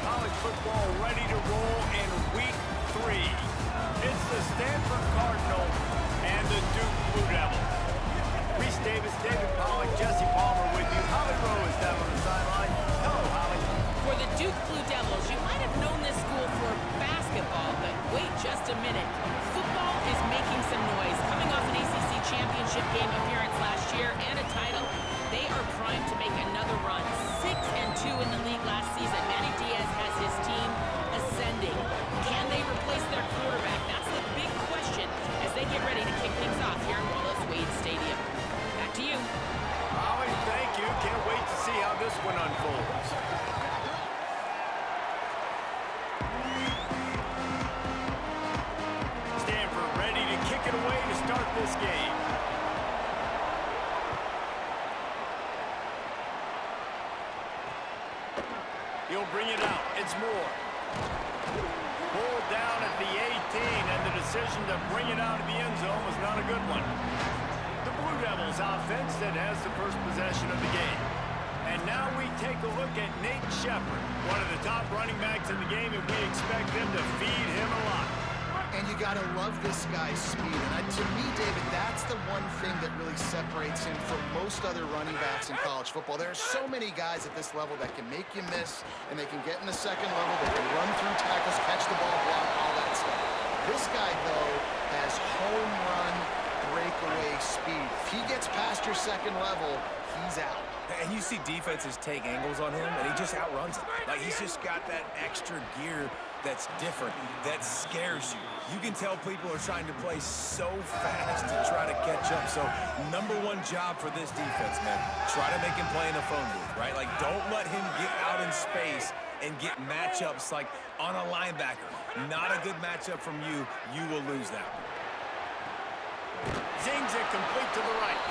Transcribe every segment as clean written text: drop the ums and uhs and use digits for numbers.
college football ready to roll in week 3. It's the Stanford Cardinal and the Duke Blue Devils. Reese Davis, David Pollack, Jesse Palmer with you. Holly Rowe is down on the sideline. Hello, Holly. For the Duke Blue Devils, you might have known this school for basketball, but wait just a minute. Football is making some noise. Coming off an ACC championship game appearance last year and a title, they are primed to make another run. 6-2 in the league last season. Manny Diaz has his team ascending. Can they replace their quarterback? That's the big question as they get ready to kick things off here in Wallace Wade Stadium. Back to you. Holly, thank you. Can't wait to see how this one unfolds. Stanford ready to kick it away to start this game. He'll bring it out. It's Moore. Pulled down at the 18, and the decision to bring it out of the end zone was not a good one. The Blue Devils offense that has the first possession of the game. And now we take a look at Nate Shepard, one of the top running backs in the game, and we expect them to feed him a lot. And you got to love this guy's speed. And to me, David, that's the one thing that really separates him from most other running backs in college football. There are so many guys at this level that can make you miss, and they can get in the second level, they can run through tackles, catch the ball, block, all that stuff. This guy, though, has home run breakaway speed. If he gets past your second level, he's out. And you see defenses take angles on him, and he just outruns them. Like, he's just got that extra gear that's different, that scares you. You can tell people are trying to play so fast to try to catch up. So, number one job for this defense, man, try to make him play in a phone booth, right? Like, don't let him get out in space and get matchups like on a linebacker. Not a good matchup from you. You will lose that one. Zings it complete to the right.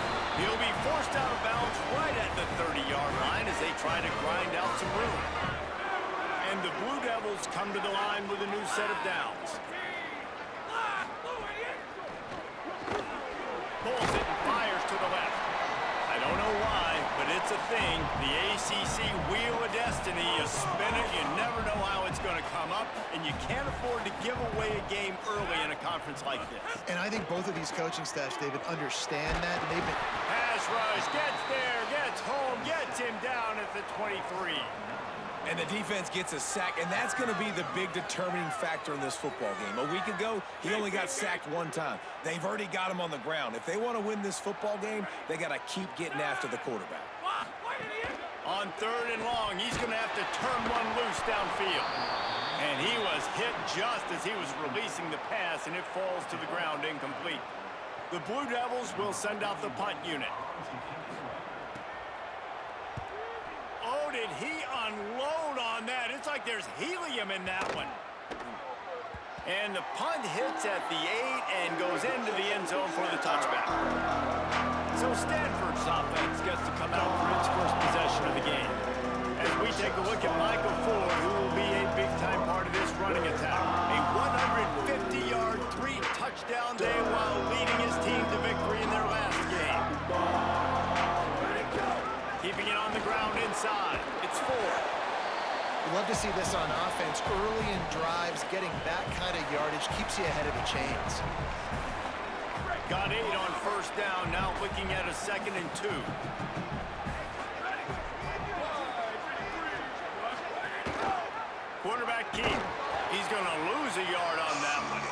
He'll be forced out of bounds right at the 30-yard line as they try to grind out some room. And the Blue Devils come to the line with a new set of downs. Pulls it and fires to the left. I don't know why, but it's a thing. The ACC Wheel of Destiny, you spin it, you never know how it's going to come up, and you can't afford to give away a game early in a conference like this. And I think both of these coaching staffs, David, understand that. And they've been... Pass rush, gets there, gets home, gets him down at the 23. And the defense gets a sack, and that's going to be the big determining factor in this football game. A week ago, he only got sacked one time. They've already got him on the ground. If they want to win this football game, they got to keep getting after the quarterback. On 3rd and long, he's going to have to turn one loose downfield. And he was hit just as he was releasing the pass, and it falls to the ground incomplete. The Blue Devils will send out the punt unit. Oh, did he unload on that? It's like there's helium in that one. And the punt hits at the 8 and goes into the end zone for the touchback. So Stanford's offense gets to come out for its first possession of the game. As we take a look at Michael Ford, who will be a big-time part of this running attack. A 150-yard, 3-touchdown day while leading his team to victory in their last game. Keeping it on the ground inside. It's Ford. We love to see this on offense. Early in drives, getting that kind of yardage keeps you ahead of the chains. Got 8 on 1st down, now looking at a 2nd and 2. Quarterback keep. He's going to lose a yard on that one.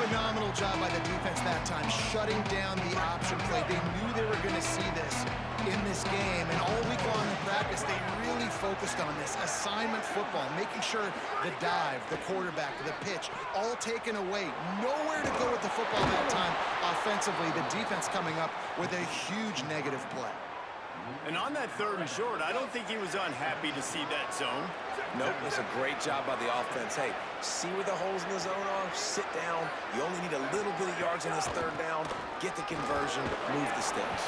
Phenomenal job by the defense that time, shutting down the option play. They knew they were going to see this in this game, and all week long in practice, they really focused on this assignment football, making sure the dive, the quarterback, the pitch, all taken away. Nowhere to go with the football that time offensively. The defense coming up with a huge negative play. And on that 3rd and short, I don't think he was unhappy to see that zone. Nope, it's a great job by the offense. Hey, see where the holes in the zone are, sit down. You only need a little bit of yards on this 3rd down, get the conversion, move the sticks.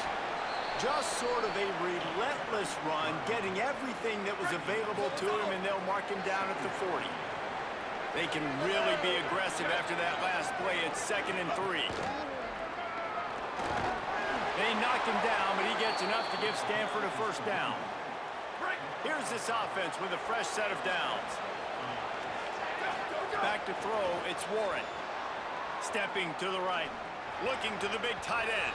Just sort of a relentless run, getting everything that was available to him, and they'll mark him down at the 40. They can really be aggressive after that last play. It's 2nd and 3. They knock him down, but he gets enough to give Stanford a 1st down. Here's this offense with a fresh set of downs. Back to throw, it's Warren. Stepping to the right, looking to the big tight end.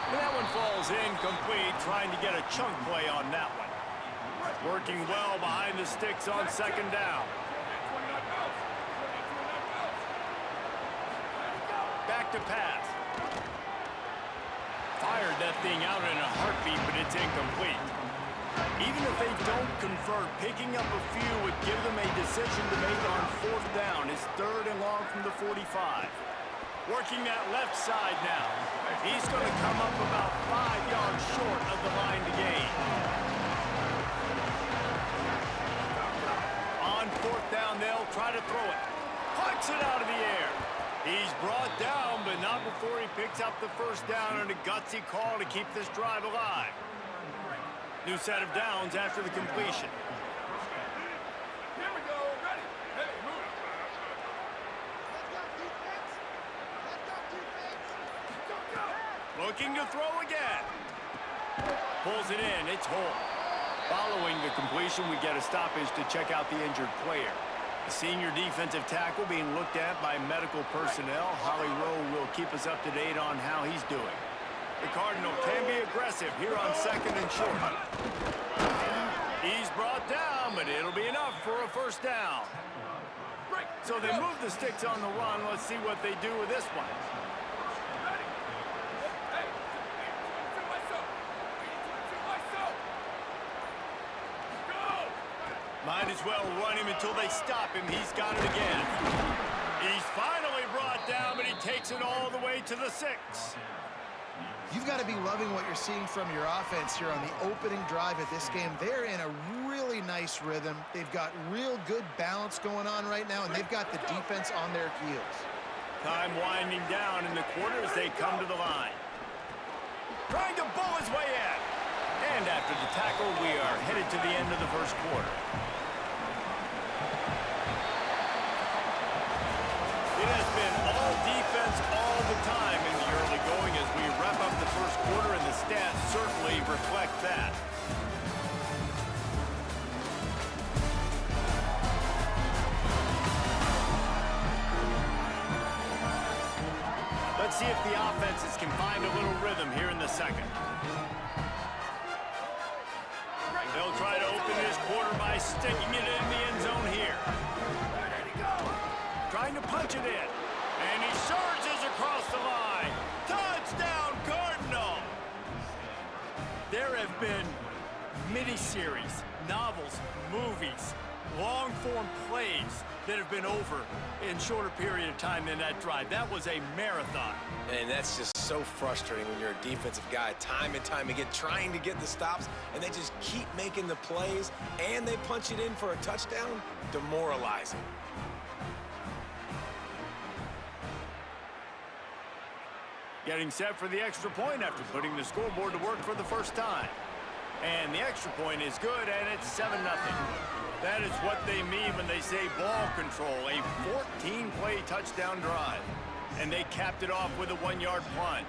And that one falls incomplete, trying to get a chunk play on that one. Working well behind the sticks on second down. Back to pass. Fired that thing out in a heartbeat, but it's incomplete. Even if they don't convert, picking up a few would give them a decision to make on fourth down. It's 3rd and long from the 45. Working that left side now. He's going to come up about 5 yards short of the line to gain. On fourth down, they'll try to throw it. Pucks it out of the air. He's brought down, but not before he picks up the first down and a gutsy call to keep this drive alive. New set of downs after the completion. Here we go. Ready. Hey, move it. Looking to throw again. Pulls it in. It's Holt. Following the completion, we get a stoppage to check out the injured player. The senior defensive tackle being looked at by medical personnel. Holly Rowe will keep us up to date on how he's doing. The Cardinal can be aggressive here on 2nd and short. He's brought down, but it'll be enough for a first down. So they move the sticks on the run. Let's see what they do with this one. Might as well run him until they stop him. He's got it again. He's finally brought down, but he takes it all the way to the 6. You've got to be loving what you're seeing from your offense here on the opening drive of this game. They're in a really nice rhythm. They've got real good balance going on right now, and they've got the defense on their heels. Time winding down in the quarter as they come to the line. Trying to bull his way in. And after the tackle, we are headed to the end of the first quarter. It has been all defense all the time in the early going as we wrap up the first quarter, and the stats certainly reflect that. Let's see if the offenses can find a little rhythm here in the second. They'll try to open this quarter by sticking it in the end zone here. Trying to punch it in. And he surges across the line. Touchdown, Cardinal! There have been miniseries, novels, movies, long-form plays that have been over in shorter period of time than that drive. That was a marathon. And that's just so frustrating when you're a defensive guy, time and time again, trying to get the stops, and they just keep making the plays, and they punch it in for a touchdown. Demoralizing. Getting set for the extra point after putting the scoreboard to work for the first time. And the extra point is good, and it's 7-0. That is what they mean when they say ball control, a 14-play touchdown drive. And they capped it off with a 1-yard plunge.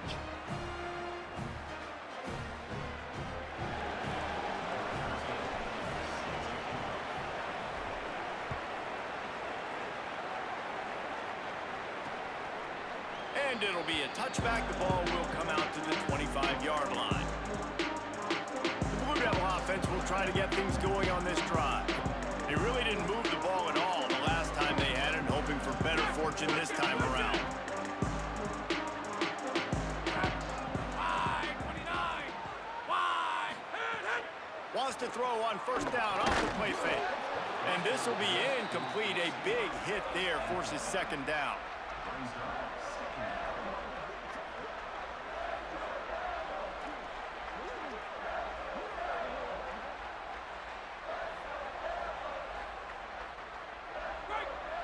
And it'll be a touchback. The ball will come out to the 25-yard line. The Blue Devil offense will try to get things going on this drive. They really didn't move the ball at all the last time they had it, hoping for better fortune this time around. Wants to throw on first down off the play fake. And this will be incomplete. A big hit there forces second down.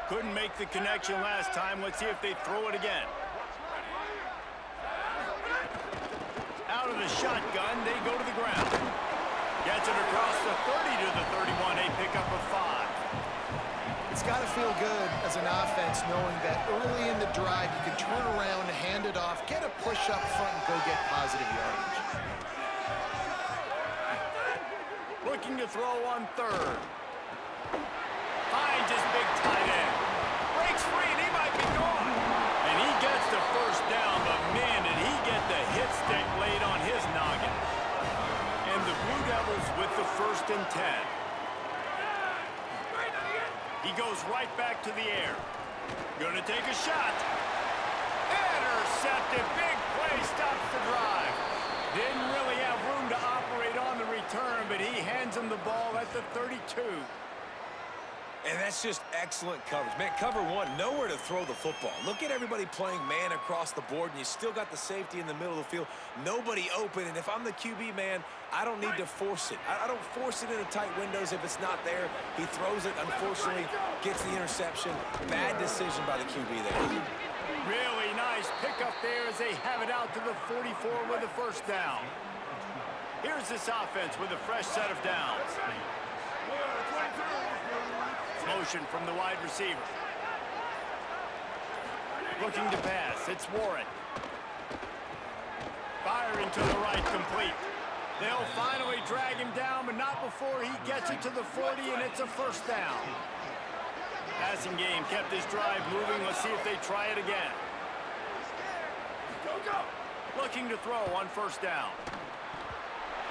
Couldn't make the connection last time. Let's see if they throw it again. Out of the shotgun, they go to the ground. Gets it across the 30 to the 31, a pickup of 5. It's got to feel good as an offense knowing that early in the drive you can turn around, hand it off, get a push up front, and go get positive yardage. looking to throw on third. Finds his big tight end. Breaks free, and he might be gone. And he gets the first down, but man, did he get the hit stick laid on his noggin. And the Blue Devils with the 1st and 10. He goes right back to the air. Gonna take a shot. Intercepted. Big play stops the drive. Didn't really have room to operate on the return, but he hands him the ball at the 32. And that's just excellent coverage. Man, cover one, nowhere to throw the football. Look at everybody playing man across the board, and you still got the safety in the middle of the field. Nobody open, and if I'm the QB, man, I don't need to force it. I don't force it into tight windows if it's not there. He throws it, unfortunately, gets the interception. Bad decision by the QB there. Really nice pickup there as they have it out to the 44 with the first down. Here's this offense with a fresh set of downs. Motion from the wide receiver. Looking to pass. It's Warren. Firing to the right, complete. They'll finally drag him down, but not before he gets it to the 40, and it's a first down. Passing game kept this drive moving. Let's see if they try it again. Looking to throw on first down.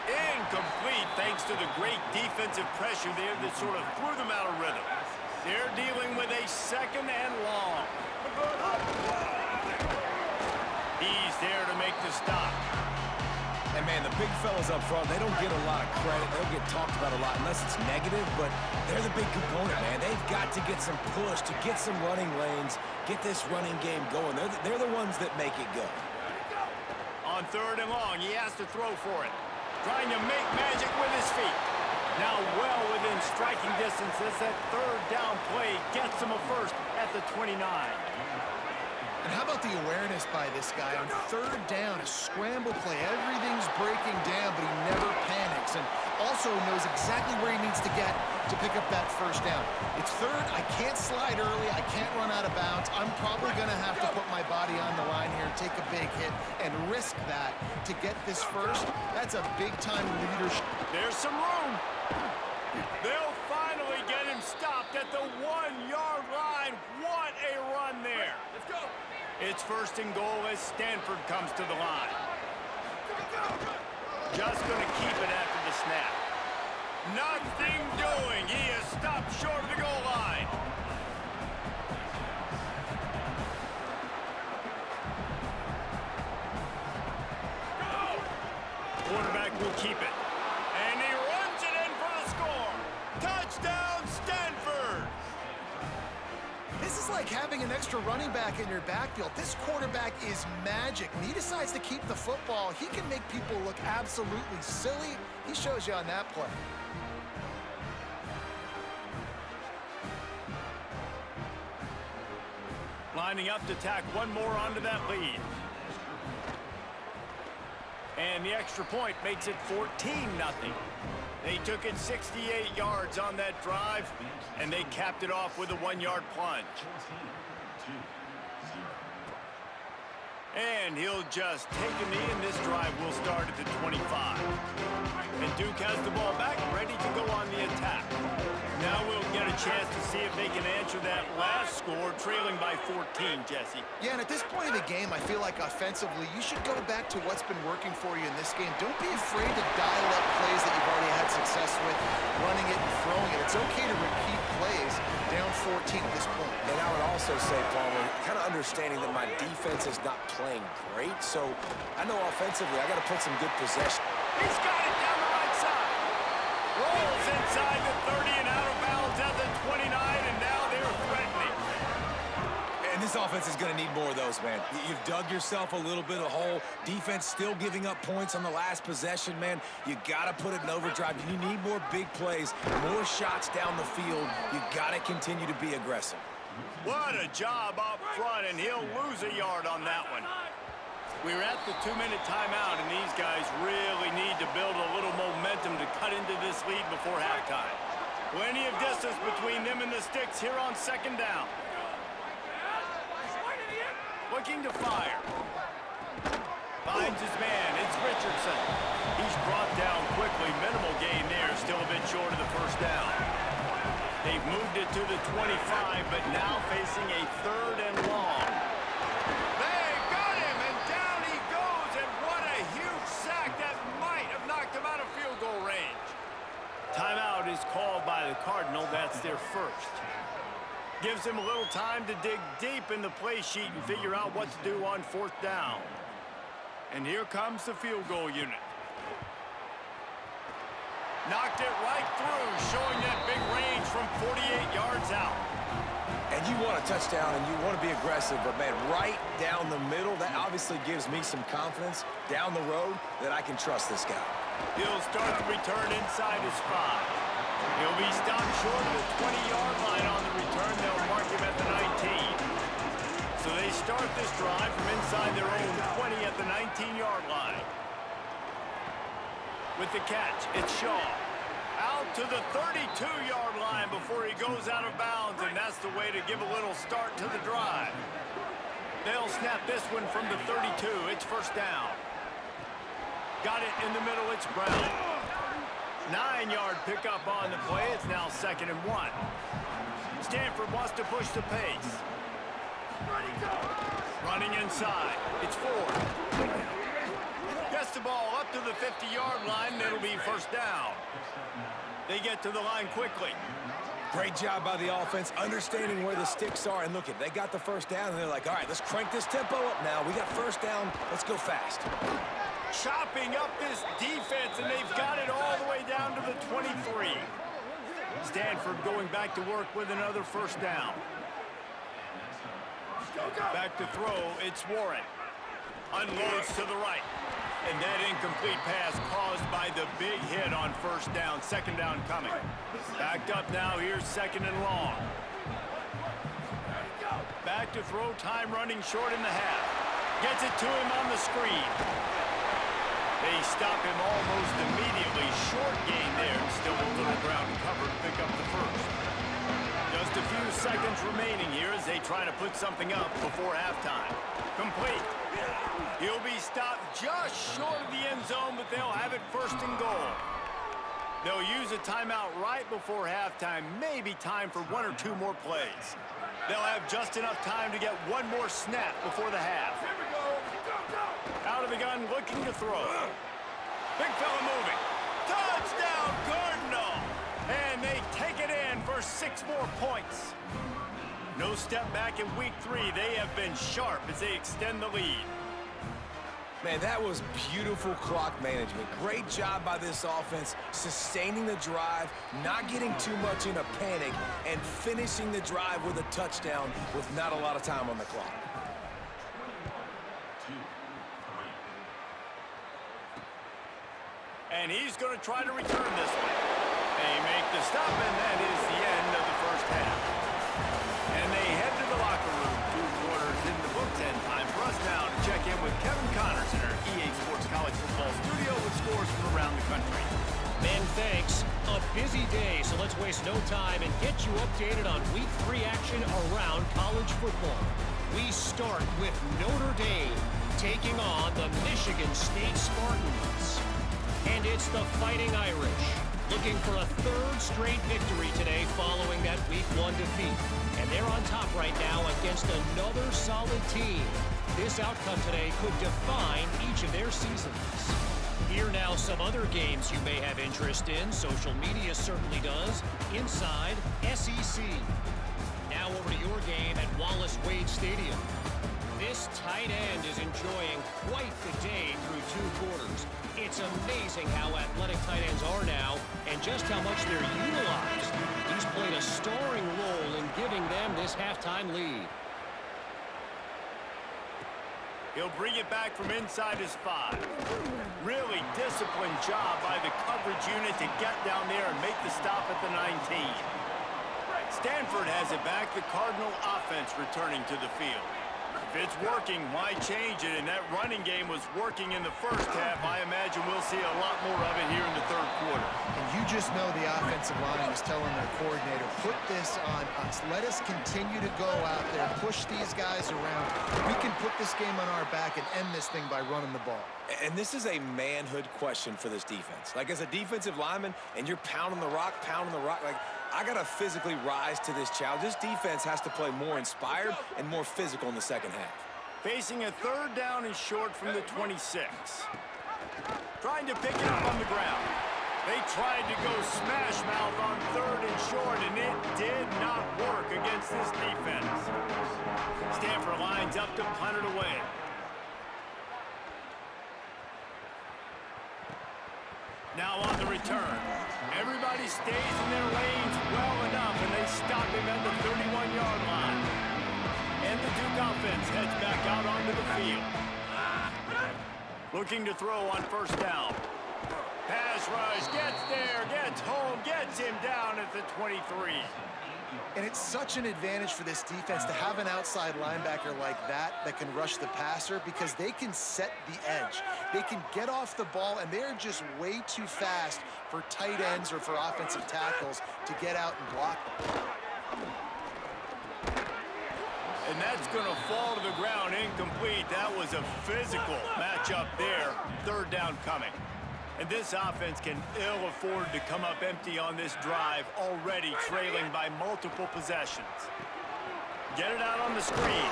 Incomplete thanks to the great defensive pressure there that sort of threw them out of rhythm. They're dealing with a 2nd and long. He's there to make the stop. And, man, the big fellas up front, they don't get a lot of credit. They'll get talked about a lot unless it's negative, but they're the big component, man. They've got to get some push, to get some running lanes, get this running game going. They're the ones that make it go. On 3rd and long, he has to throw for it. Trying to make magic with his feet. Now well within striking distance as that 3rd down play gets him a first at the 29. And how about the awareness by this guy on 3rd down, a scramble play. Everything's breaking down, but he never panics and also knows exactly where he needs to get to pick up that first down. It's 3rd. I can't slide early. I can't run out of bounds. I'm probably going to have to put my body on the line here, take a big hit, and risk that to get this first. That's a big-time leadership. There's some room. They'll finally get him stopped at the 1-yard line. What a run there. Let's go. It's 1st and goal as Stanford comes to the line. Just going to keep it after the snap. Nothing doing. He is stopped short of the goal line. Quarterback will keep it. And he runs it in for the score. Touchdown, Stanford! This is like having an extra running back in your backfield. This quarterback is magic. When he decides to keep the football, he can make people look absolutely silly. He shows you on that play. Lining up to tack one more onto that lead. And the extra point makes it 14-0. They took it 68 yards on that drive, and they capped it off with a 1-yard plunge. And he'll just take a knee, and this drive will start at the 25. And Duke has the ball back, ready to go on the attack. Now we'll get a chance to see if they can answer that last score, trailing by 14, Jesse. Yeah, and at this point in the game, I feel like offensively, you should go back to what's been working for you in this game. Don't be afraid to dial up plays that you've already had success with, running it and throwing it. It's okay to repeat plays down 14 at this point. And I would also say, Palmer, kind of understanding that my defense is not playing great, so I know offensively I got to put some good possession. He's got it down the right side. Rolls inside the 30 and out of bounds at the 29, and now they're threatening. And this offense is going to need more of those, man. You've dug yourself a little bit of hole. Defense still giving up points on the last possession, man. You got to put it in overdrive. You need more big plays, more shots down the field. You got to continue to be aggressive. What a job up front, and he'll lose a yard on that one. We're at the 2-minute timeout, and these guys really need to build a little momentum to cut into this lead before halftime. Plenty of distance between them and the sticks here on 2nd down. Looking to fire. Finds his man. It's Richardson. He's brought down quickly. Minimal gain there. Still a bit They've moved it to the 25, but now facing a 3rd and long. They got him, and down he goes, and what a huge sack that might have knocked him out of field goal range. Timeout is called by the Cardinal. That's their first. Gives him a little time to dig deep in the play sheet and figure out what to do on 4th down. And here comes the field goal unit. Knocked it right through, showing that big range from 48 yards out. And you want a touchdown and you want to be aggressive, but man, right down the middle, that obviously gives me some confidence down the road that I can trust this guy. He'll start the return inside his 5. He'll be stopped short of the 20-yard line on the return. They'll mark him at the 19. So they start this drive from inside their own 20 at the 19-yard line. With the catch, it's Shaw. Out to the 32-yard line before he goes out of bounds, and that's the way to give a little start to the drive. They'll snap this one from the 32. It's 1st down. Got it in the middle. It's Brown. 9-yard pickup on the play. It's now 2nd and 1. Stanford wants to push the pace. Running inside. It's Ford. Gets the ball up to the 50-yard line, and it'll be 1st down. They get to the line quickly. Great job by the offense, understanding where the sticks are. And look, they got the 1st down, and they're like, all right, let's crank this tempo up now. We got 1st down. Let's go fast. Chopping up this defense, and they've got it all the way down to the 23. Stanford going back to work with another 1st down. Back to throw, it's Warren. Unloads to the right. And that incomplete pass caused by the big hit on 1st down. 2nd down coming. Backed up now, here's 2nd and long. Back to throw, time running short in the half. Gets it to him on the screen. They stop him almost immediately. Short gain there. Still a little ground cover to pick up the 1st. Just a few seconds remaining here as they try to put something up before halftime. Complete. He'll be stopped just short of the end zone, but they'll have it 1st and goal. They'll use a timeout right before halftime. Maybe time for 1 or 2 more plays. They'll have just enough time to get 1 more snap before the half. Here we go. Go. Out of the gun, looking to throw. Big fella moving. Touchdown, Cardinal! And they take it in for 6 more points. No step back in week 3. They have been sharp as they extend the lead. Man, that was beautiful clock management. Great job by this offense, sustaining the drive, not getting too much in a panic, and finishing the drive with a touchdown with not a lot of time on the clock. And he's going to try to return this one. They make the stop, and that is the end of the 1st half. And they head to the locker room. 2 quarters in the books, and time for us now to check in with Kevin Connors in our EA Sports College Football studio with scores from around the country. Ben, thanks. A busy day, so let's waste no time and get you updated on Week 3 action around college football. We start with Notre Dame taking on the Michigan State Spartans. And it's the Fighting Irish looking for a 3rd straight victory today following that Week 1 defeat. And they're on top right now against another solid team. This outcome today could define each of their seasons. Here now some other games you may have interest in. Social media certainly does. Inside SEC. Now over to your game at Wallace Wade Stadium. This tight end is enjoying quite the day through 2 quarters. It's amazing how athletic tight ends are now and just how much they're utilized. He's played a starring role in giving them this halftime lead. He'll bring it back from inside his 5. Really disciplined job by the coverage unit to get down there and make the stop at the 19. Stanford has it back. The Cardinal offense returning to the field. If it's working, why change it? And that running game was working in the 1st half. I imagine we'll see a lot more of it here in the 3rd quarter. And you just know the offensive line is telling their coordinator, put this on us. Let us continue to go out there, push these guys around. We can put this game on our back and end this thing by running the ball. And this is a manhood question for this defense. Like, as a defensive lineman, and you're pounding the rock, like, I got to physically rise to this challenge. This defense has to play more inspired and more physical in the second half. Facing a 3rd down and short from the 26. Trying to pick it up on the ground. They tried to go smash mouth on 3rd and short, and it did not work against this defense. Stanford lines up to punt it away. Now on the return. Everybody stays in their lanes well enough, and they stop him at the 31-yard line. And the Duke offense heads back out onto the field. Looking to throw on 1st down. Pass rush, gets there, gets home, gets him down at the 23. And it's such an advantage for this defense to have an outside linebacker like that can rush the passer, because they can set the edge. They can get off the ball, and they're just way too fast for tight ends or for offensive tackles to get out and block them. And that's going to fall to the ground incomplete. That was a physical matchup there. 3rd down coming. And this offense can ill afford to come up empty on this drive, already trailing by multiple possessions. Get it out on the screen.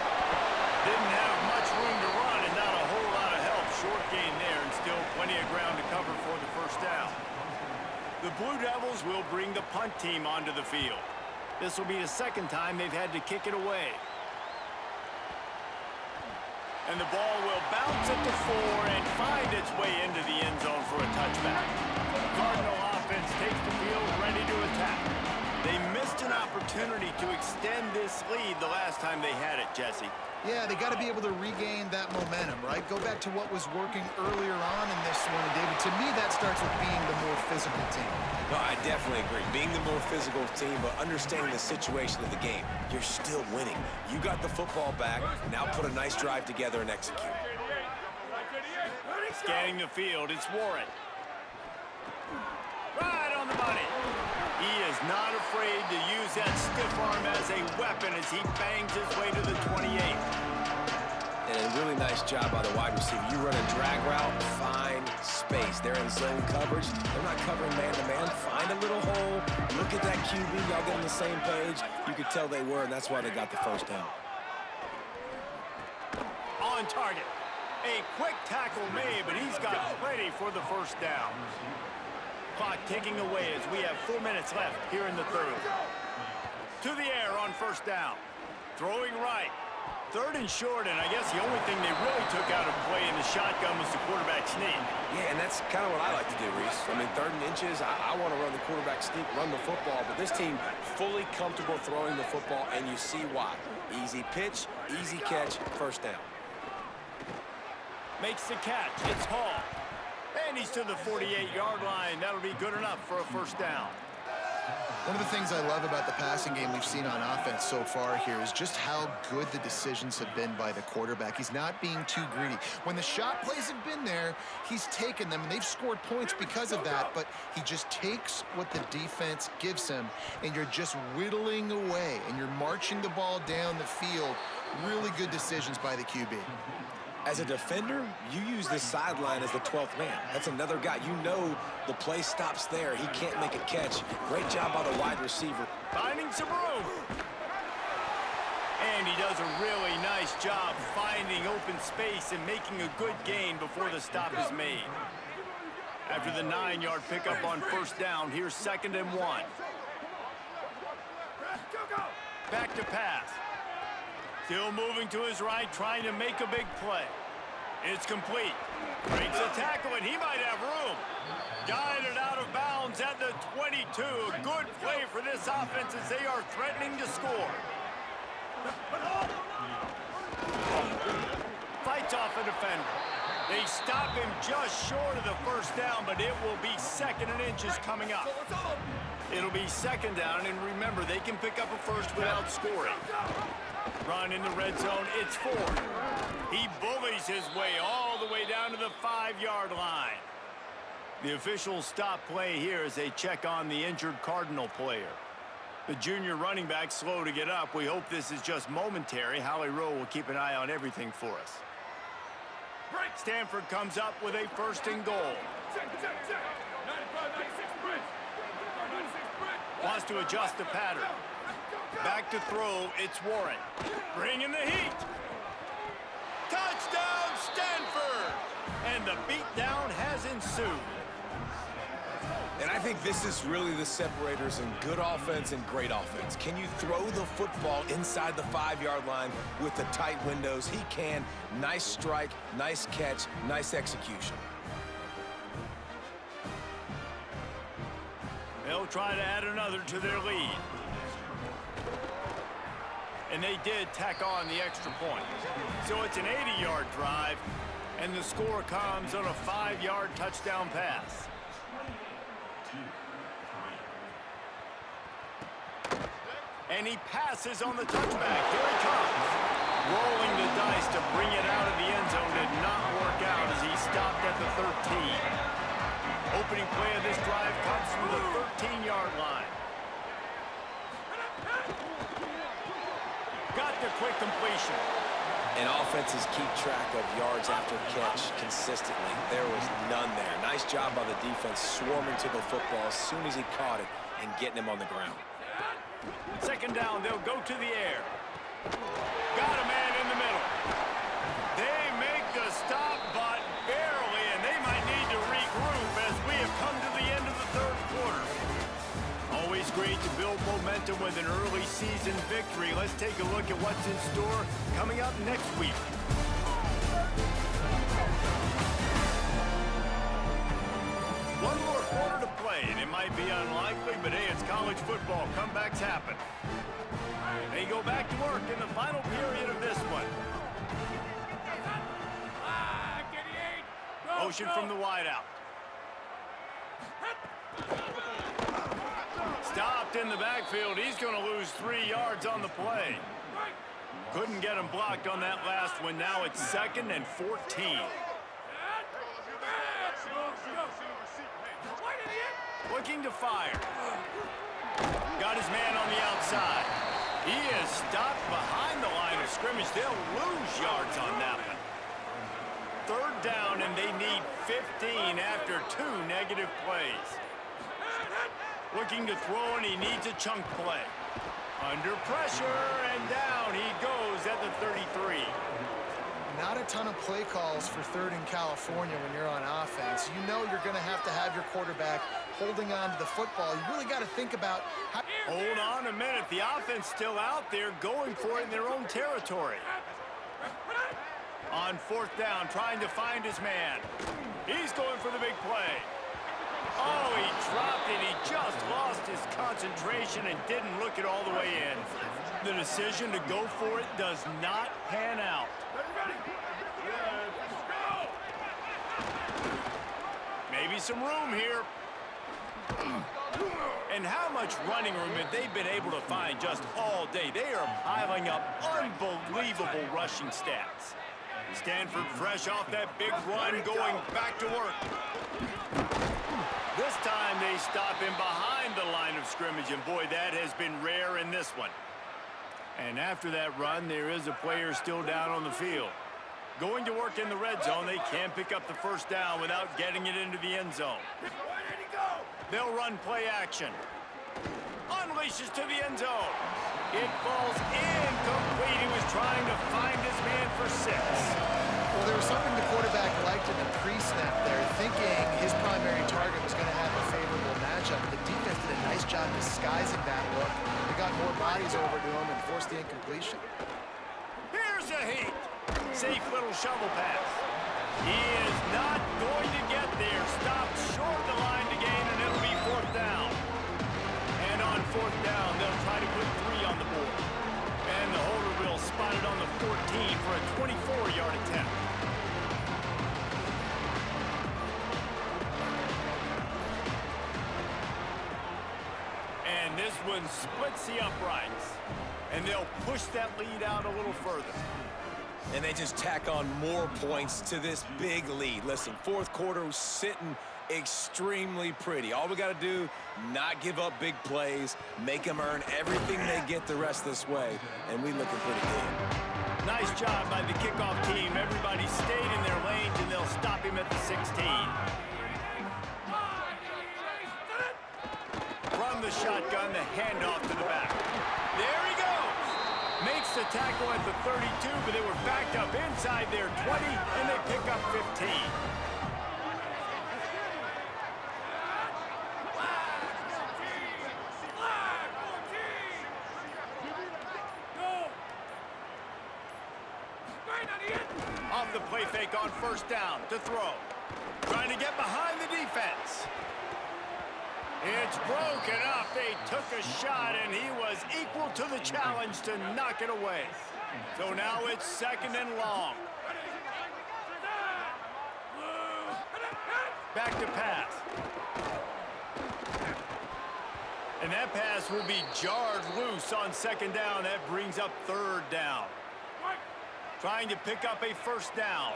Didn't have much room to run and not a whole lot of help. Short gain there and still plenty of ground to cover for the 1st down. The Blue Devils will bring the punt team onto the field. This will be the 2nd time they've had to kick it away. And the ball will bounce at the 4 and find its way into the end zone for a touchback. The Cardinal offense takes the field ready to attack. They missed an opportunity to extend this lead the last time they had it, Jesse. Yeah, they got to be able to regain that momentum, right? Go back to what was working earlier on in this one, and David, to me, that starts with being the more physical team. No, I definitely agree. Being the more physical team, but understanding the situation of the game. You're still winning. You got the football back. Now put a nice drive together and execute. Scanning the field, it's Warren. Right on the money. He is not afraid to use that stiff arm as a weapon as he bangs his way to the 28. And a really nice job by the wide receiver. You run a drag route, find space. They're in zone coverage. They're not covering man-to-man. Find a little hole. Look at that QB. Y'all get on the same page. You could tell they were, and that's why they got the 1st down. On target. A quick tackle made, but he's got plenty for the 1st down. Clock ticking away as we have 4 minutes left here in the 3rd. To the air on 1st down. Throwing right. 3rd and short, and I guess the only thing they really took out of play in the shotgun was the quarterback sneak. Yeah, and that's kind of what I like to do, Reese. I mean, 3rd and inches, I want to run the quarterback sneak, run the football, but this team fully comfortable throwing the football, and you see why. Easy pitch, easy catch, 1st down. Makes the catch. It's Hall. And he's to the 48-yard line. That'll be good enough for a 1st down. One of the things I love about the passing game we've seen on offense so far here is just how good the decisions have been by the quarterback. He's not being too greedy. When the shot plays have been there, he's taken them, and they've scored points because of that, but he just takes what the defense gives him, and you're just whittling away, and you're marching the ball down the field. Really good decisions by the QB. As a defender, you use this sideline as the 12th man. That's another guy. You know the play stops there. He can't make a catch. Great job by the wide receiver. Finding some room. And he does a really nice job finding open space and making a good gain before the stop is made. After the 9-yard pickup on 1st down, here's 2nd and 1. Back to pass. Still moving to his right, trying to make a big play. It's complete. Breaks a tackle, and he might have room. Guided out of bounds at the 22. A good play for this offense as they are threatening to score. Fights off a defender. They stop him just short of the 1st down, but it will be 2nd and inches coming up. It'll be 2nd down, and remember, they can pick up a 1st without scoring. Run in the red zone, it's 4th. He bullies his way all the way down to the 5-yard line. The officials stop play here as they check on the injured Cardinal player. The junior running back slow to get up. We hope this is just momentary. Howie Rowe will keep an eye on everything for us. Stanford comes up with a 1st and goal. Wants to adjust the pattern. Back to throw, it's Warren. Bringing the heat. Touchdown, Stanford! And the beatdown has ensued. And I think this is really the separators in good offense and great offense. Can you throw the football inside the 5-yard line with the tight windows? He can. Nice strike, nice catch, nice execution. They'll try to add another to their lead. And they did tack on the extra point. So it's an 80-yard drive, and the score comes on a 5-yard touchdown pass. And he passes on the touchback. Here he comes. Rolling the dice to bring it out of the end zone did not work out as he stopped at the 13. Opening play of this drive comes from the 13-yard line. Got the quick completion. And offenses keep track of yards after catch consistently. There was none there. Nice job by the defense swarming to the football as soon as he caught it and getting him on the ground. 2nd down, they'll go to the air. Got a man in the middle. They make the stop, but barely, and they might need to regroup as we have come to the end of the 3rd quarter. Always great to build momentum with an early season victory. Let's take a look at what's in store coming up next week. One more quarter to play, and it might be unlikely, but hey, it's college football. Comebacks happen. They go back to work in the final period of this one. Motion from the wideout. Stopped in the backfield. He's going to lose 3 yards on the play. Couldn't get him blocked on that last one. Now it's 2nd and 14. Looking to fire. Got his man on the outside. He is stopped behind the line of scrimmage. They'll lose yards on that one. 3rd down, and they need 15 after 2 negative plays. Looking to throw, and he needs a chunk play. Under pressure, and down he goes at the 33. Not a ton of play calls for 3rd in California when you're on offense. You know you're going to have your quarterback holding on to the football. You really got to think about how... Hold on a minute. The offense still out there going for it in their own territory. On 4th down, trying to find his man. He's going for the big play. Oh, he dropped it. He just lost his concentration and didn't look it all the way in. The decision to go for it does not pan out. Maybe some room here. And how much running room have they been able to find just all day? They are piling up unbelievable rushing stats. Stanford fresh off that big run, going back to work. This time they stop him behind the line of scrimmage, and boy, that has been rare in this one. And after that run, there is a player still down on the field. Going to work in the red zone, they can't pick up the 1st down without getting it into the end zone. They'll run play action. Unleashes to the end zone. It falls incomplete. He was trying to find his man for 6. Well, there was something the quarterback liked in the pre-snap there, thinking his primary target was going to have a favorable matchup. The defense did a nice job disguising that look. They got more bodies over to him and forced the incompletion. Here's a heat. Safe little shovel pass. He is not going to get there. Stopped short of the line to gain, and it'll be 4th down. And on 4th down, they'll try to put 3 on the board. And the holder will spot it on the 14 for a 24-yard attempt. And this one splits the uprights. And they'll push that lead out a little further. And they just tack on more points to this big lead. Listen, 4th quarter sitting extremely pretty. All we got to do, not give up big plays, make them earn everything they get the rest of this way, and we looking pretty good. Nice job by the kickoff team. Everybody stayed in their lanes, and they'll stop him at the 16. From the shotgun, the handoff to the back. There he goes. Makes the tackle at the 32, but they were backed up inside their 20, and they pick up 15. Off the play fake on first down to throw. Trying to get behind the defense. It's broken up. They took a shot, and he was equal to the challenge to knock it away. So now it's second and long. Back to pass. And that pass will be jarred loose on second down. That brings up third down. Trying to pick up a first down.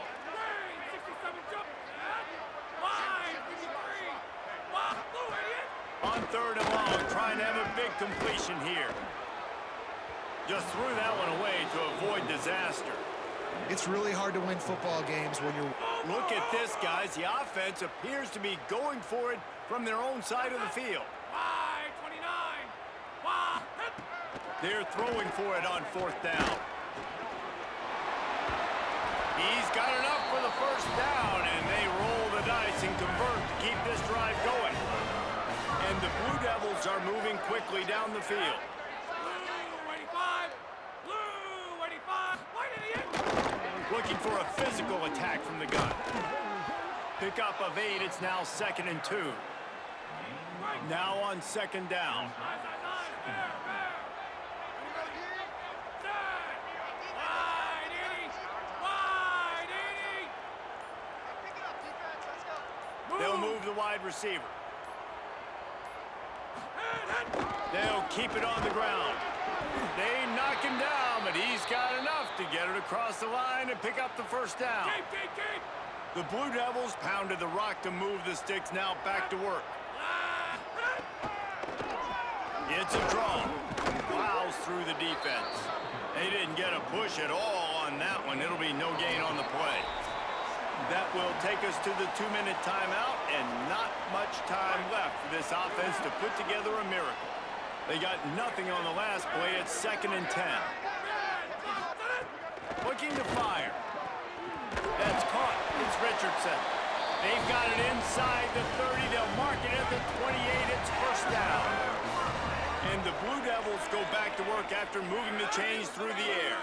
On third and long, trying to have a big completion here. Just threw that one away to avoid disaster. It's really hard to win football games when you're... Look at this, guys. The offense appears to be going for it from their own side of the field. They're throwing for it on fourth down. He's got enough for the first down, and they roll the dice and convert to keep this drive going. And the Blue Devils are moving quickly down the field. Looking for a physical attack from the gun. Pick up of 8, it's now 2nd and 2. Now on second down. They'll move the wide receiver. They'll keep it on the ground. They knock him down, but he's got enough to get it across the line and pick up the first down. The Blue Devils pounded the rock to move the sticks, now back to work. It's a draw. Plows through the defense. They didn't get a push at all on that one. It'll be no gain on the play. That will take us to the 2-minute timeout, and not much time left for this offense to put together a miracle. They got nothing on the last play. It's 2nd and 10. Looking to fire. That's caught. It's Richardson. They've got it inside the 30. They'll mark it at the 28. It's first down. And the Blue Devils go back to work after moving the chains through the air.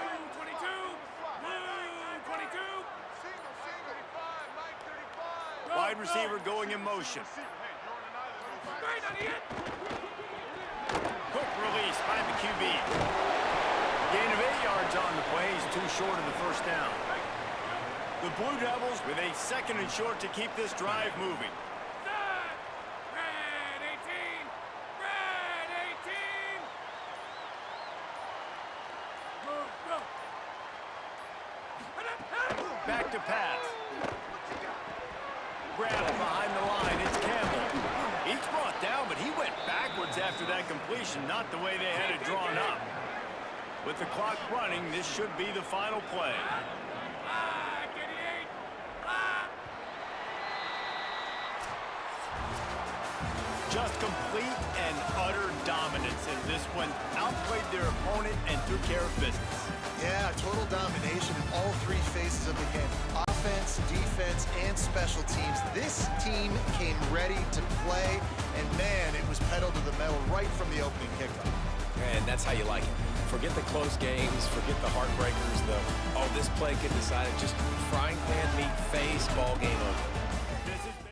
Wide receiver going in motion. Quick release by the QB. Gain of 8 yards on the play. He's too short of the first down. The Blue Devils with a 2nd and short to keep this drive moving. Back to pass. Grab behind the line. It's Campbell. He's brought down, but he went backwards after that completion, not the way they had it drawn up. With the clock running, this should be the final play. Just complete and utter dominance in this one. Outplayed their opponent and took care of business. Yeah, total domination in all 3 phases of the game. Offense, defense, and special teams. This team came ready to play, and man, it was pedal to the metal right from the opening kickoff. And that's how you like it. Forget the close games, forget the heartbreakers, this play could decide it. Just frying pan meat face, ball game over.